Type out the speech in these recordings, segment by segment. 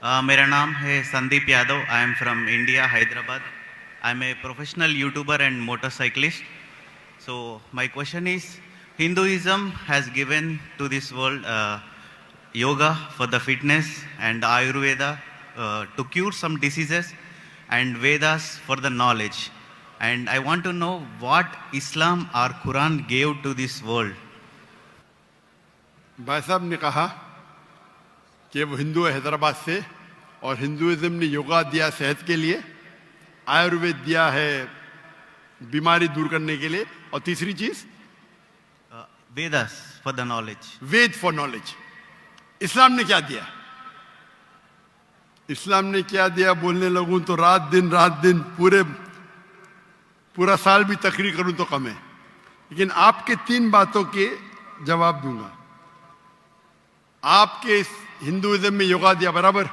मेरा नाम है Sandeep Yadav. I am from India, Hyderabad. I am a professional YouTuber and motorcyclist. So my question is, Hinduism has given to this world yoga for the fitness and Ayurveda to cure some diseases and Vedas for the knowledge. And I want to know what Islam or Quran gave to this world. भाई साहब ने कहा कि वो हिंदू है हैदराबाद से और Hinduism ने योगा दिया सेहत के लिए, आयुर्वेद दिया है बीमारी दूर करने के लिए, और तीसरी चीज Vedas for the knowledge. Veda for knowledge. इस्लाम ने क्या दिया? इस्लाम ने क्या दिया बोलने लगूं तो रात दिन पूरा साल भी तकरीर करूं तो कम है, लेकिन आपके 3 बातों के जवाब दूंगा. आपके हिंदुइज्म में योगा दिया बराबर.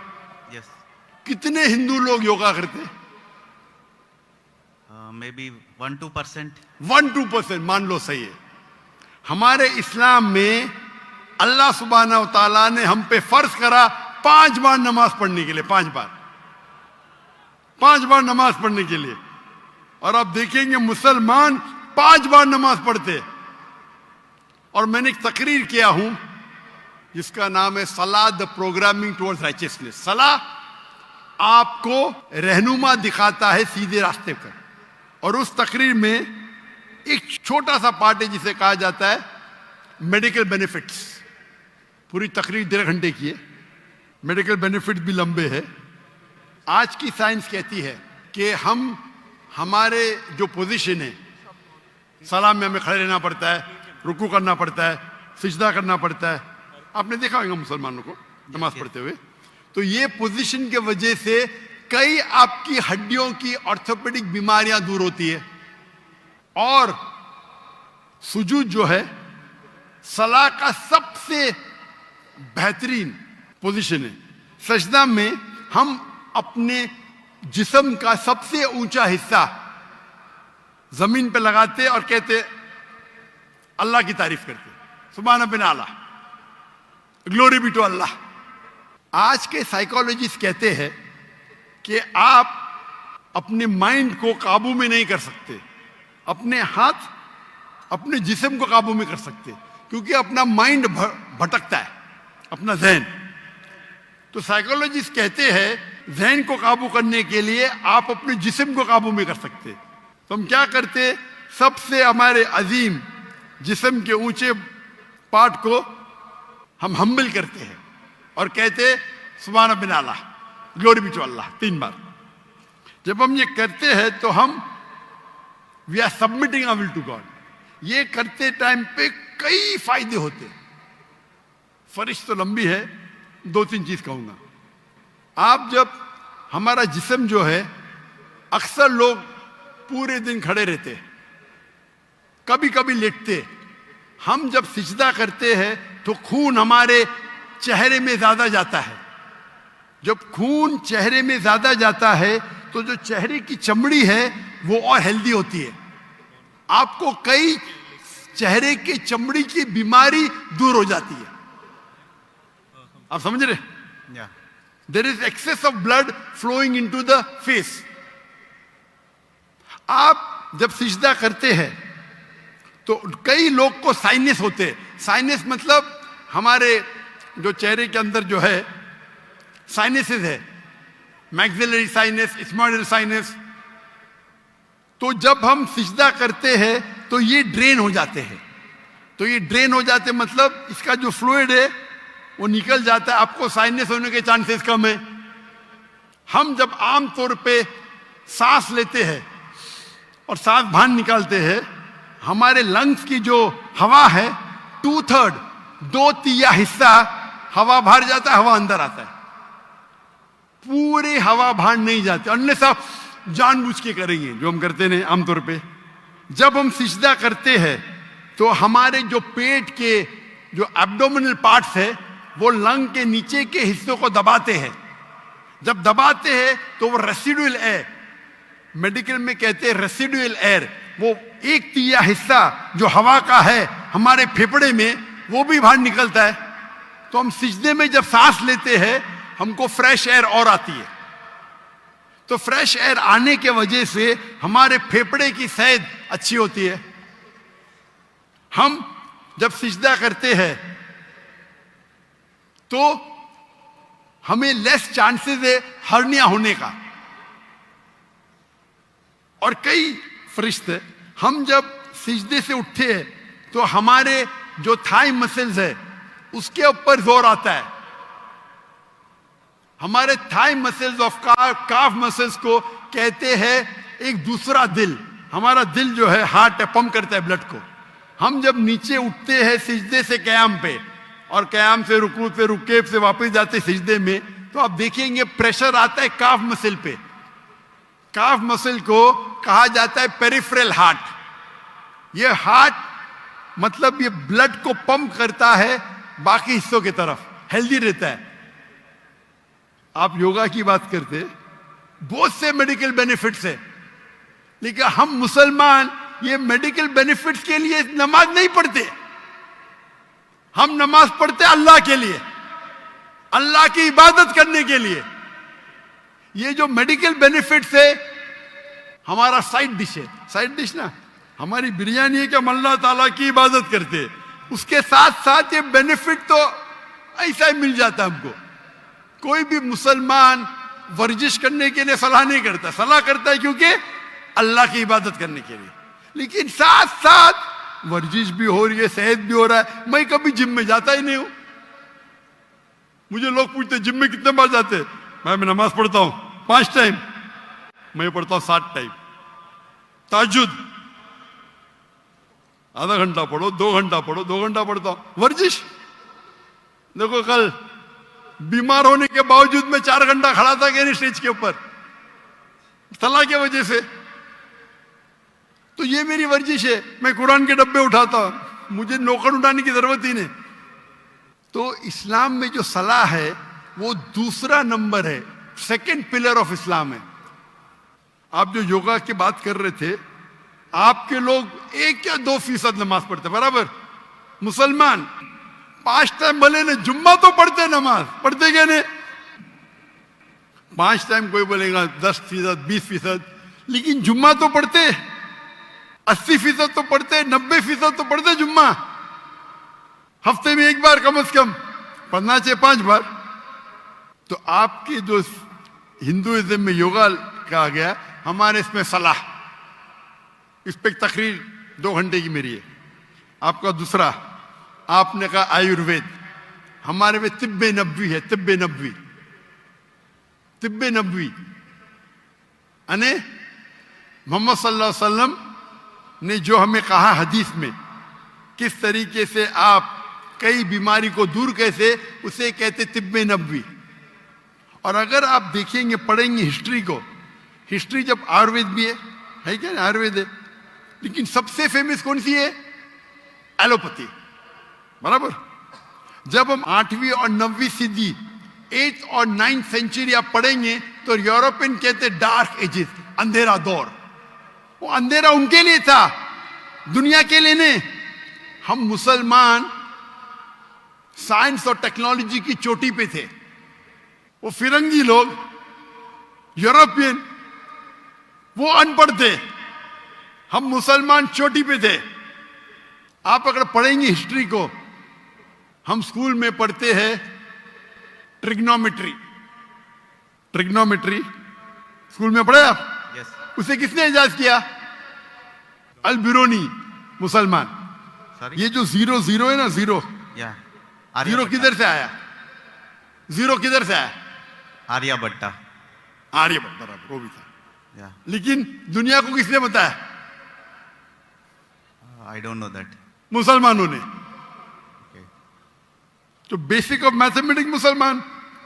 Yes. कितने हिंदू लोग योगा करते? Maybe 1-2%. 1-2% मान लो, सही है. हमारे इस्लाम में अल्लाह सुब्हाना व तआला ने हम पे फर्ज करा 5 बार नमाज पढ़ने के लिए. 5 बार नमाज पढ़ने के लिए. और आप देखेंगे मुसलमान 5 बार नमाज पढ़ते. और मैंने एक तकरीर किया हूं जिसका नाम है सलाह द प्रोग्रामिंग टुवर्ड्स राइचियसनेस. सलाह आपको रहनुमा दिखाता है सीधे रास्ते पर. और उस तकरीर में एक छोटा सा पार्ट है जिसे कहा जाता है मेडिकल बेनिफिट्स. पूरी तकरीर 1.5 घंटे की है. मेडिकल बेनिफिट्स भी लंबे हैं. आज की साइंस कहती है कि हमारे जो पोजीशन है, सलाम में हमें खड़े रहना पड़ता है, रुकू करना पड़ता है, सिजदा करना पड़ता है. आपने देखा होगा मुसलमानों को नमाज पढ़ते हुए. तो ये पोजीशन के वजह से कई आपकी हड्डियों की ऑर्थोपेडिक बीमारियां दूर होती है. और सुजूद जो है सलाह का सबसे बेहतरीन पोजीशन है. सजदा में हम अपने जिस्म का सबसे ऊंचा हिस्सा जमीन पे लगाते और कहते अल्लाह की तारीफ करते, सुभान बिन आला, ग्लोरी बी टू अल्लाह. आज के साइकोलॉजिस्ट कहते हैं कि आप अपने माइंड को काबू में नहीं कर सकते, अपने हाथ अपने जिस्म को काबू में कर सकते, क्योंकि अपना माइंड भटकता है, अपना जहन. तो साइकोलॉजिस्ट कहते हैं जहन को काबू करने के लिए आप अपने जिस्म को काबू में कर सकते. तो हम क्या करते, सबसे हमारे अजीम जिस्म के ऊंचे पार्ट को हम हम्बल करते हैं और कहते सुभान बिन आला, ग्लोरी बी टू अल्लाह 3 बार. जब हम ये करते हैं तो हम we are submitting our will to God. ये करते टाइम पे कई फायदे होते. फरिश्त तो लंबी है, 2-3 चीज कहूंगा. आप जब हमारा जिस्म जो है, अक्सर लोग पूरे दिन खड़े रहते, कभी कभी लेटते. हम जब सिजदा करते हैं तो खून हमारे चेहरे में ज्यादा जाता है. जब खून चेहरे में ज्यादा जाता है तो जो चेहरे की चमड़ी है वो और हेल्दी होती है. आपको कई चेहरे के चमड़ी की बीमारी दूर हो जाती है. आप समझ रहे? There is excess of blood flowing into the face. आप जब सिजदा करते हैं तो कई लोग को साइनस होते हैं. साइनस मतलब हमारे जो चेहरे के अंदर जो है साइनसेस है, मैक्सिलरी साइनस, स्मॉइडल साइनस. तो जब हम सिजदा करते हैं तो ये ड्रेन हो जाते हैं. तो ये ड्रेन हो जाते मतलब इसका जो फ्लूइड है वो निकल जाता है. आपको साइनस होने के चांसेस कम है. हम जब आम तौर पे सांस लेते हैं और सांस बाहर निकालते हैं, हमारे लंग्स की जो हवा है 2/3 हिस्सा हवा बाहर जाता है, हवा अंदर आता है. पूरे हवा बाहर नहीं जाती, अनलेस आप जानबूझ के करेंगे, जो हम करते हैं आमतौर पे. जब हम सिजदा करते हैं तो हमारे जो पेट के जो एब्डोमिनल पार्ट्स है वो लंग के नीचे के हिस्सों को दबाते हैं. जब दबाते हैं तो वो रेसिडुअल एयर, मेडिकल में कहते हैं रेसिडुअल एयर, वो 1/3 हिस्सा जो हवा का है हमारे फेफड़े में वो भी बाहर निकलता है. तो हम सिजदे में जब सांस लेते हैं हमको फ्रेश एयर और आती है। तो फ्रेश एयर आने के वजह से हमारे फेफड़े की सेहत अच्छी होती है। हम जब सिजदा करते हैं तो हमें लेस चांसेस है हर्निया होने का। और कई फरिश्ते, हम जब सिजदे से उठते हैं तो हमारे जो थाई मसल्स है उसके ऊपर जोर आता है। हमारे thigh muscles of calf muscles को कहते हैं एक दूसरा दिल। हमारा दिल जो है हार्ट है, पंप करता है ब्लड को। हम जब नीचे उठते हैं सिजदे से कयाम पे और कयाम से रुकू पे रुकेब से वापस जाते सिजदे में, तो आप देखेंगे प्रेशर आता है काफ मसल पे। काफ मसल को कहा जाता है पेरिफेरल हार्ट। ये हार्ट मतलब ये ब्लड को पंप करता है बाकी हिस्सों की तरफ, हेल्दी रहता है। आप योगा की बात करते, बहुत से मेडिकल बेनिफिट्स है, लेकिन हम मुसलमान ये मेडिकल बेनिफिट्स के लिए नमाज नहीं पढ़ते। हम नमाज पढ़ते अल्लाह के लिए, अल्लाह की इबादत करने के लिए। ये जो मेडिकल बेनिफिट्स है हमारा साइड डिश है। साइड डिश ना हमारी बिरयानी है कि हम अल्लाह ताला की इबादत करते हैं, उसके साथ साथ ये बेनिफिट तो ऐसा ही मिल जाता है हमको। कोई भी मुसलमान वर्जिश करने के लिए सलाह नहीं करता, सलाह करता है क्योंकि अल्लाह की इबादत करने के लिए। लेकिन साथ साथ वर्जिश भी हो रही है, सेहत भी हो रहा है। मैं कभी जिम में जाता ही नहीं हूं। मुझे लोग पूछते जिम में कितने बार जाते हैं? मैं नमाज पढ़ता हूं 5 टाइम, मैं पढ़ता हूं 7 टाइम। ताजुद आधा घंटा पढ़ो, 2 घंटा पढ़ो, 2 घंटा पढ़ता हूं। वर्जिश देखो, कल बीमार होने के बावजूद मैं 4 घंटा खड़ा था कि नहीं स्टेज के ऊपर, सलाह की वजह से। तो ये मेरी वर्जिश है। मैं कुरान के डब्बे उठाता हूं, मुझे नौकर उठाने की जरूरत ही नहीं। तो इस्लाम में जो सलाह है वो दूसरा नंबर है, सेकंड पिलर ऑफ इस्लाम है। आप जो योगा की बात कर रहे थे, आपके लोग 1 या 2% नमाज पढ़ते, बराबर। मुसलमान 5 टाइम भले ने, जुम्मा तो पढ़ते, नमाज पढ़ते क्या नहीं? 5 टाइम कोई बोलेगा 10%, 20%, लेकिन जुम्मा तो पढ़ते। 80% तो पढ़ते, 90% तो पढ़ते जुम्मा। हफ्ते में 1 बार कम से कम पढ़ना चाहिए, 5 बार। तो आपके जो हिंदुइज्म में योगा कहा गया, हमारे इसमें सलाह, इस पे तकरीर 2 घंटे की मेरी है। आपका दूसरा, आपने कहा आयुर्वेद, हमारे में तिब्बे नबवी है। तिब्बे नबवी, तिब्बे नबवी अने मोहम्मद सल्लल्लाहु अलैहि वसल्लम ने जो हमें कहा हदीस में, किस तरीके से आप कई बीमारी को दूर कैसे, उसे कहते तिब्बे नबवी। और अगर आप देखेंगे, पढ़ेंगे हिस्ट्री को, हिस्ट्री जब आयुर्वेद भी है क्या? आयुर्वेद है, लेकिन सबसे फेमस कौन सी है? एलोपैथी, बराबर। जब हम 8वीं और 9वीं सदी, 8th और 9th सेंचुरी आप पढ़ेंगे तो यूरोपियन कहते डार्क एजेस, अंधेरा दौर। वो अंधेरा उनके लिए था, दुनिया के लिए नहीं। हम मुसलमान साइंस और टेक्नोलॉजी की चोटी पे थे। वो फिरंगी लोग, यूरोपियन, वो अनपढ़ थे। हम मुसलमान चोटी पे थे। आप अगर पढ़ेंगे हिस्ट्री को, हम स्कूल में पढ़ते हैं ट्रिग्नोमेट्री। ट्रिग्नोमेट्री स्कूल में पढ़े आप? Yes. उसे किसने इजाद किया? अल बिरूनी, मुसलमान। Sorry? ये जो 0 है ना, 0 Yeah. जीरो किधर से आया? 0 किधर से आया? आर्यभट्टा। आर्यभट्ट, बराबर, वो भी था। Yeah. लेकिन दुनिया को किसने बताया? I don't know that. मुसलमानों ने। Okay. तो बेसिक ऑफ मैथमेटिक्स मुसलमान,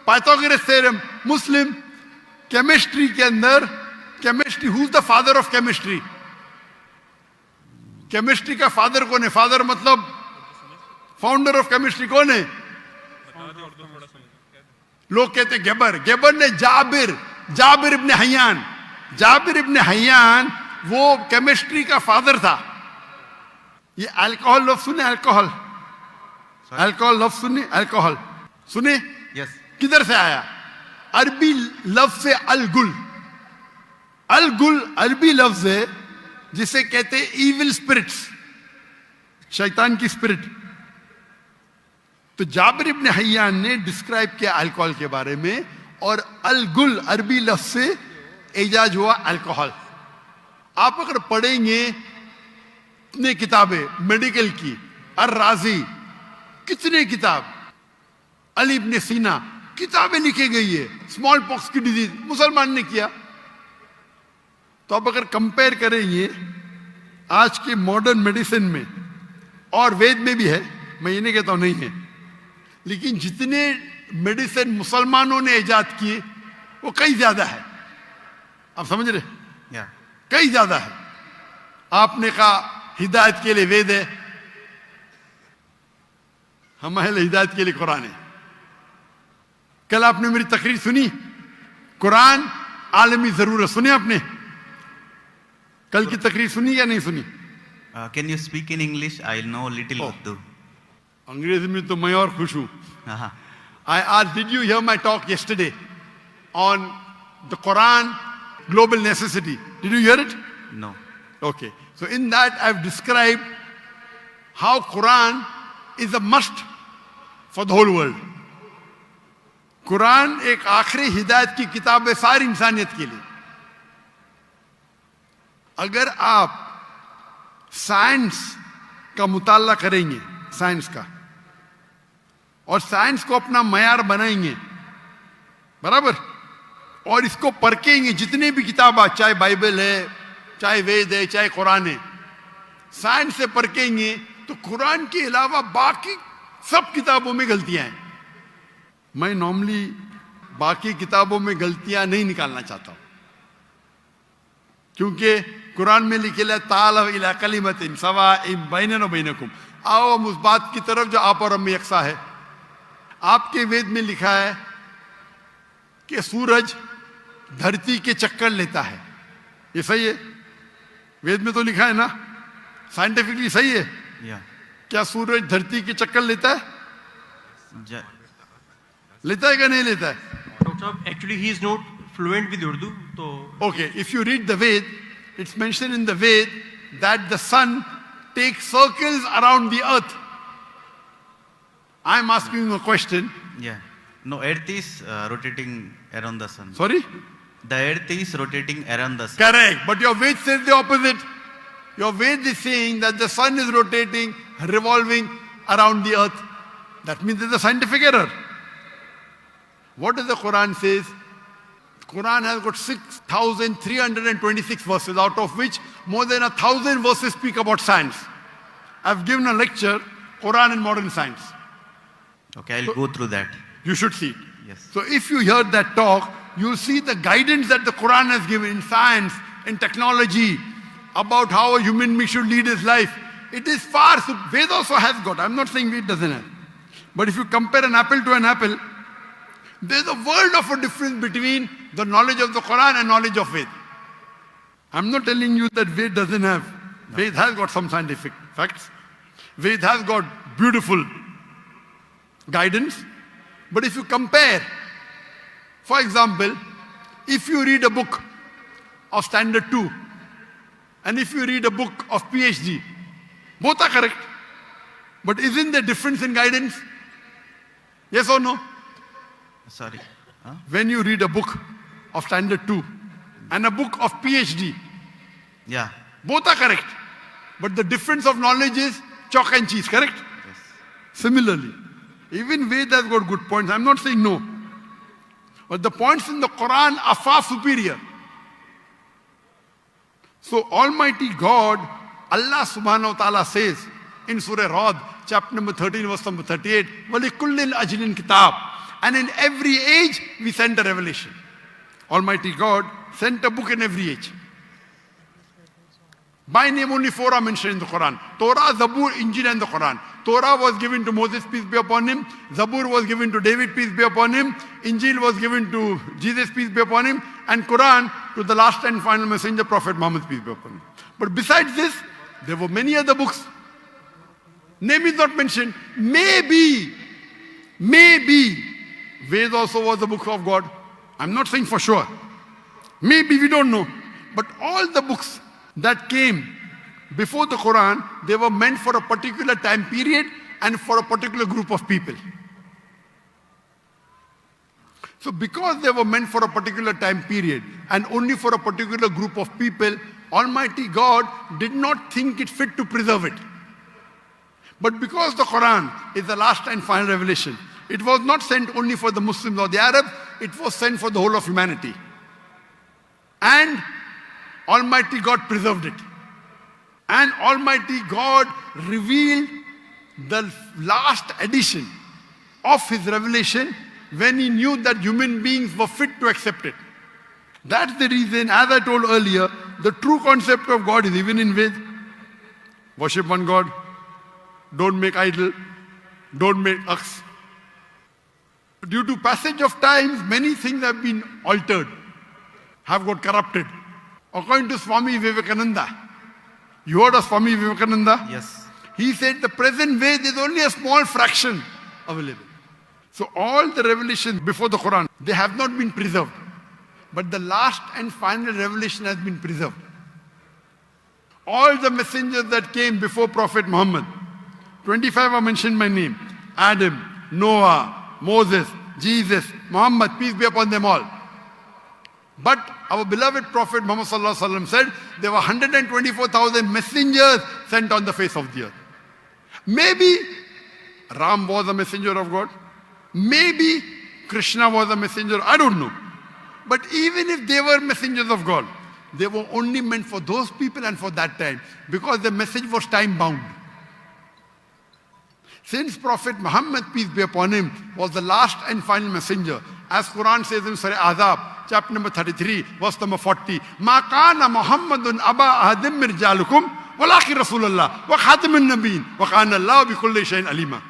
पाइथागोरस थ्योरम मुस्लिम। केमिस्ट्री के अंदर, chemistry, who is the father of chemistry? Chemistry का फादर कौन है? फादर मतलब फाउंडर ऑफ केमिस्ट्री कौन है? लोग कहते गेबर। गेबर ने जाबिर इब्ने हय्यान, जाबिर इब्ने हय्यान वो केमिस्ट्री का फादर था। ये अल्कोहल लफ्ज सुने? अल्कोहल लफ्ज सुने? अल्कोहल सुने? Yes. किधर से आया? अरबी लफ्ज है अल गुल। अल गुल अरबी लफ्ज है जिसे कहते हैं इविल स्पिरिट्स, शैतान की स्पिरिट। तो जाबिर इब्न हय्यान ने डिस्क्राइब किया अल्कोहल के बारे में, और अल गुल अरबी लफ्ज से इजाज हुआ अल्कोहल। आप अगर पढ़ेंगे कितने किताबें मेडिकल की, अर राजी, कितने किताब, अली इब्न सीना, किताबें लिखी गई है स्मॉल पॉक्स की डिजीज मुसलमान ने किया। तो आप अगर कंपेयर करेंगे आज के मॉडर्न मेडिसिन में, और वेद में भी है, मैं ये नहीं कहता हूं नहीं है, लेकिन जितने मेडिसिन मुसलमानों ने इजाद किए वो कई ज्यादा है। आप समझ रहे? Yeah. कई ज्यादा है। आपने कहा हिदायत के लिए वेद है, हमारे हिदायत के लिए कुरान है। कल आपने मेरी तकरीर सुनी, कुरान आलमी जरूरत, सुने आपने? कल की तकरीर सुनी या नहीं सुनी? Can you speak in English? I know little Oh. Urdu. अंग्रेजी में तो मैं और खुश हूं। Uh-huh. I asked, did you hear my talk yesterday on the Quran global necessity? Did you hear it? No. Okay. So in that I've described how Quran is a must for the whole world. Quran एक आखिरी हिदायत की किताब है सारी इंसानियत के लिए। अगर आप साइंस का मुताला करेंगे, साइंस का, और साइंस को अपना मयार बनाएंगे, बराबर, और इसको परखेंगे, जितने भी किताब आज, चाहे बाइबल है, चाहे वेद है, चाहे कुरान है, साइंस से परखेंगे तो कुरान के अलावा बाकी सब किताबों में गलतियां हैं। मैं नॉर्मली बाकी किताबों में गलतियां नहीं निकालना चाहता हूं, क्योंकि कुरान में लिखे ताल इला कलिमतिन सवाइम बैनना व बैनकुम, आओ हम उस बात की तरफ जो आप और हम में यकसा है। आपके वेद में लिखा है कि सूरज धरती के चक्कर लेता है, ये सही है? वेद में तो लिखा है ना, साइंटिफिकली सही है? Yeah. क्या सूरज धरती के चक्कर लेता है? Ja- लेता है क्या नहीं लेता है? Dr. Saab, actually he is not fluent with Urdu, so Okay, if you read the Ved, it's mentioned in the Ved that the sun takes circles around the earth. I'm asking you a question. Yeah. No, Earth is rotating around the sun. Sorry? The Earth is rotating around the sun. Correct. But your Ved says the opposite. Your Ved is saying that the sun is rotating, revolving around the earth. That means there's a scientific error. What does the Quran says? Quran has got 6,326 verses, out of which more than 1,000 verses speak about science. I've given a lecture, Quran and Modern Science. Okay, I'll go through that. You should see it. Yes. So if you hear that talk, you'll see the guidance that the Quran has given in science, in technology, about how a human being should lead his life. It is far, so Ved also has got. I'm not saying Ved doesn't have. But if you compare an apple to an apple, there's a world of a difference between the knowledge of the Quran and knowledge of Ved. I'm not telling you that Ved doesn't have. Ved has got some scientific facts. Ved has got beautiful guidance. But if you compare, for example, if you read a book of Standard 2 and if you read a book of PhD, both are correct. But isn't there difference in guidance? Yes or no? Sorry. Huh? When you read a book of Standard 2 and a book of PhD, Yeah. both are correct. But the difference of knowledge is chalk and cheese, correct? Yes. Similarly, even Ved has got good points. I'm not saying no. But the points in the Quran are far superior. So Almighty God, Allah subhanahu wa ta'ala says in Surah Rad, chapter number 13, verse number 38, وَلِكُلِّ الْأَجْلٍ kitab. And in every age, we sent a revelation. Almighty God sent a book in every age. By name only 4 are mentioned in the Quran. Torah, Zabur, Injil and the Quran. Torah was given to Moses, peace be upon him. Zabur was given to David, peace be upon him. Injil was given to Jesus, peace be upon him. And Quran to the last and final messenger, Prophet Muhammad, peace be upon him. But besides this, there were many other books. Name is not mentioned. Maybe, Ved also was the book of God. I'm not saying for sure. Maybe we don't know. But all the books that came before the Quran, they were meant for a particular time period and for a particular group of people. So because they were meant for a particular time period and only for a particular group of people, Almighty God did not think it fit to preserve it. But because the Quran is the last and final revelation, it was not sent only for the Muslims or the Arabs, it was sent for the whole of humanity. And Almighty God preserved it. And Almighty God revealed the last edition of His revelation when He knew that human beings were fit to accept it. That's the reason, as I told earlier, the true concept of God is even in Ved. Worship one God. Don't make idol. Don't make ox. Due to passage of time, many things have been altered, have got corrupted. According to Swami Vivekananda, you heard of Swami Vivekananda? Yes. He said the present way there's only a small fraction available. So all the revelations before the Quran, they have not been preserved. But the last and final revelation has been preserved. All the messengers that came before Prophet Muhammad, 25 are mentioned by name. Adam, Noah, Moses, Jesus, Muhammad, peace be upon them all. But our beloved Prophet Muhammad sallallahu alaihi wasallam said there were 124,000 messengers sent on the face of the earth. Maybe Ram was a messenger of God. Maybe Krishna was a messenger. I don't know. But even if they were messengers of God, they were only meant for those people and for that time, because the message was time bound. Since Prophet Muhammad, peace be upon him, was the last and final messenger, as Quran says in Surah Azab, chapter number 33, verse number 40, مَا كَانَ مُحَمَّدٌ أَبَا أَحَدٍ مِّن رِجَالِكُمْ وَلَٰكِن رَسُولَ اللَّهِ وَخَاتَمَ النَّبِيِّينَ وَكَانَ اللَّهُ بِكُلِّ شَيْءٍ عَلِيمًا.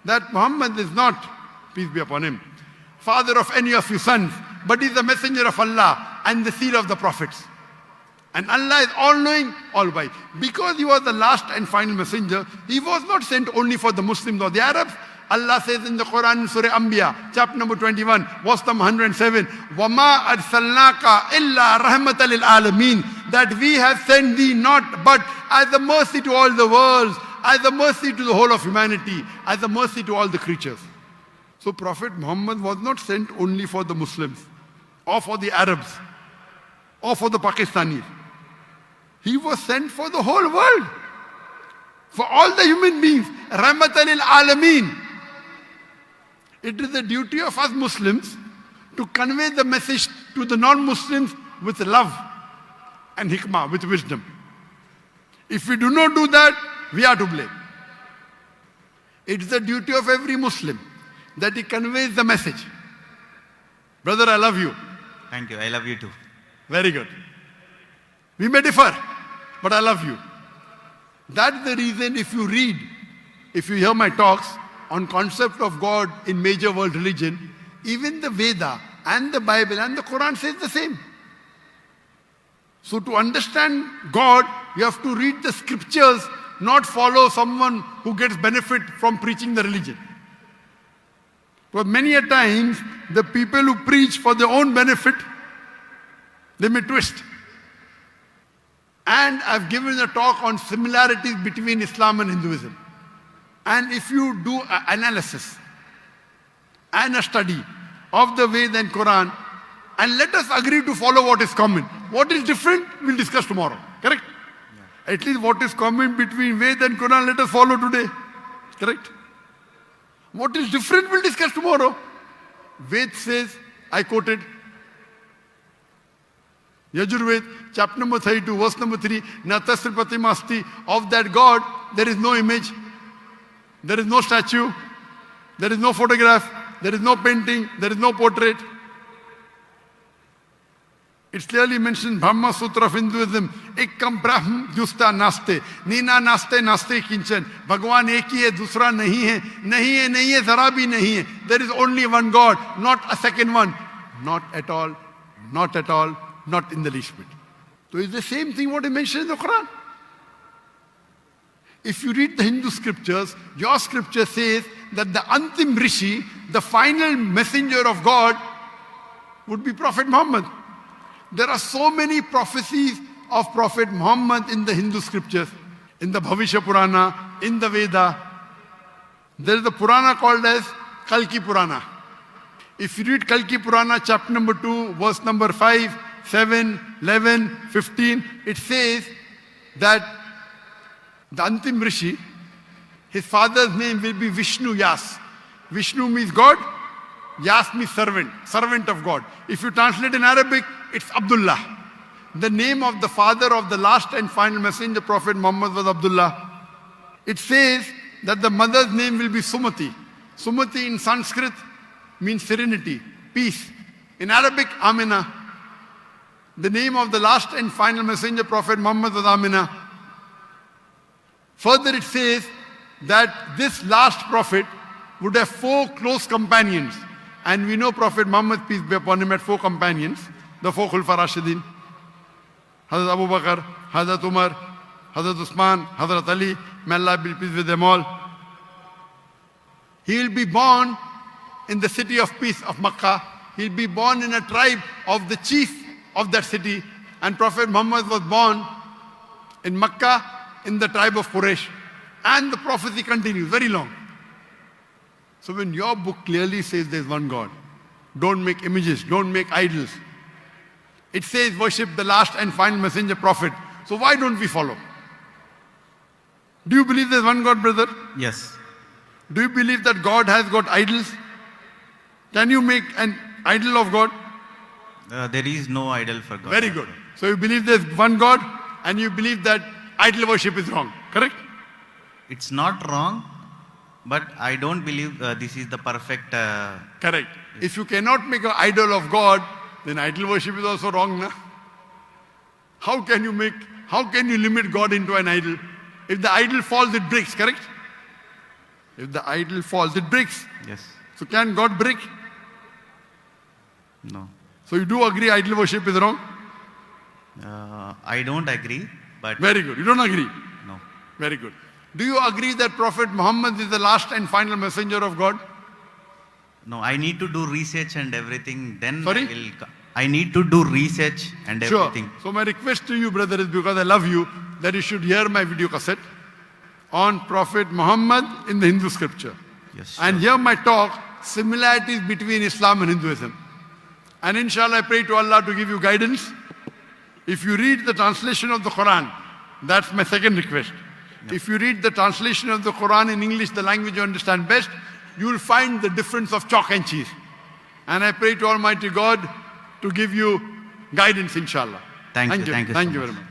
That Muhammad is not, peace be upon him, father of any of your sons, but is the messenger of Allah and the seal of the prophets. And Allah is all-knowing, all-wise. Because he was the last and final messenger, he was not sent only for the Muslims or the Arabs. Allah says in the Quran in Surah Anbiya, chapter number 21, verse number 107, وَمَا أَرْسَلْنَاكَ إِلَّا رَحْمَةً لِلْعَالَمِينَ. That we have sent thee not but as a mercy to all the worlds, as a mercy to the whole of humanity, as a mercy to all the creatures. So Prophet Muhammad was not sent only for the Muslims, or for the Arabs, or for the Pakistanis. He was sent for the whole world, for all the human beings. Rahmatan lil Alameen. It is the duty of us Muslims to convey the message to the non-Muslims with love and hikmah, with wisdom. If we do not do that, we are to blame. It is the duty of every Muslim that he conveys the message. Brother, I love you. Thank you. I love you too. Very good. We may differ, but I love you. That's the reason if you hear my talks on concept of God in major world religion, even the Veda and the Bible and the Quran says the same. So to understand God, you have to read the scriptures, not follow someone who gets benefit from preaching the religion. But many a times, the people who preach for their own benefit, they may twist. And I've given a talk on similarities between Islam and Hinduism. And if you do an analysis and a study of the Veda and Quran, and let us agree to follow what is common. What is different, we'll discuss tomorrow. Correct? Yeah. At least what is common between Veda and Quran, let us follow today. Correct? What is different, we'll discuss tomorrow. Ved says, I quoted, Yajurved, chapter number 32, verse number 3, Natasya Pratimasti, of that God, there is no image, there is no statue, there is no photograph, there is no painting, there is no portrait. It's clearly mentioned, Brahma Sutra of Hinduism, Ekam Brahm Justa Naste, Nina Naste Naste Kinchan, Bhagwan ek hi hai, dusra nahi hai, zara bhi nahi hai. There is only one God, not a second one. Not at all, not at all, not in the least bit. So it's the same thing what he mentioned in the Quran. If you read the Hindu scriptures, your scripture says that the Antim Rishi, the final messenger of God, would be Prophet Muhammad. There are so many prophecies of Prophet Muhammad in the Hindu scriptures, in the Bhavishya Purana, in the Veda. There is a Purana called as Kalki Purana. If you read Kalki Purana, chapter number 2, verse number 5, 7, 11, 15, it says that the Antim Rishi, his father's name will be Vishnu Yas. Vishnu means God, Yas means servant, servant of God. If you translate in Arabic, it's Abdullah. The name of the father of the last and final messenger, Prophet Muhammad, was Abdullah. It says that the mother's name will be Sumati. Sumati in Sanskrit means serenity, peace. In Arabic, Amina. The name of the last and final messenger, Prophet Muhammad, was Amina. Further it says that this last prophet would have 4 close companions. And we know Prophet Muhammad, peace be upon him, had 4 companions, the 4 Khulfa Rashidin. Hazrat Abu Bakr, Hazrat Umar, Hazrat Usman, Hazrat Ali, may Allah be pleased with them all. He will be born in the city of peace of Makkah. He will be born in a tribe of the chief of that city. And Prophet Muhammad was born in Makkah in the tribe of Quraysh. And the prophecy continues, very long. So when your book clearly says there's one God, don't make images, don't make idols. It says worship the last and final messenger prophet. So why don't we follow? Do you believe there's one God, brother? Yes. Do you believe that God has got idols? Can you make an idol of God? There is no idol for God. Very good. So you believe there's one God and you believe that idol worship is wrong, correct? It's not wrong, but I don't believe this is the perfect... Correct. If you cannot make an idol of God, then idol worship is also wrong, na? How can you limit God into an idol? If the idol falls, it breaks, correct? If the idol falls, it breaks. Yes. So can God break? No. So you do agree idol worship is wrong? I don't agree, but... Very good. You don't agree? No. Very good. Do you agree that Prophet Muhammad is the last and final messenger of God? No, I need to do research and everything, then Sorry? I need to do research and Sure. everything. So my request to you, brother, is because I love you, that you should hear my video cassette on Prophet Muhammad in the Hindu scripture. Yes, And sure. hear my talk, similarities between Islam and Hinduism. And inshallah, I pray to Allah to give you guidance. If you read the translation of the Quran, that's my second request. If you read the translation of the Quran in English, the language you understand best, you will find the difference of chalk and cheese. And I pray to Almighty God to give you guidance, inshallah. Thank you. Thank you so Thank you much. very much.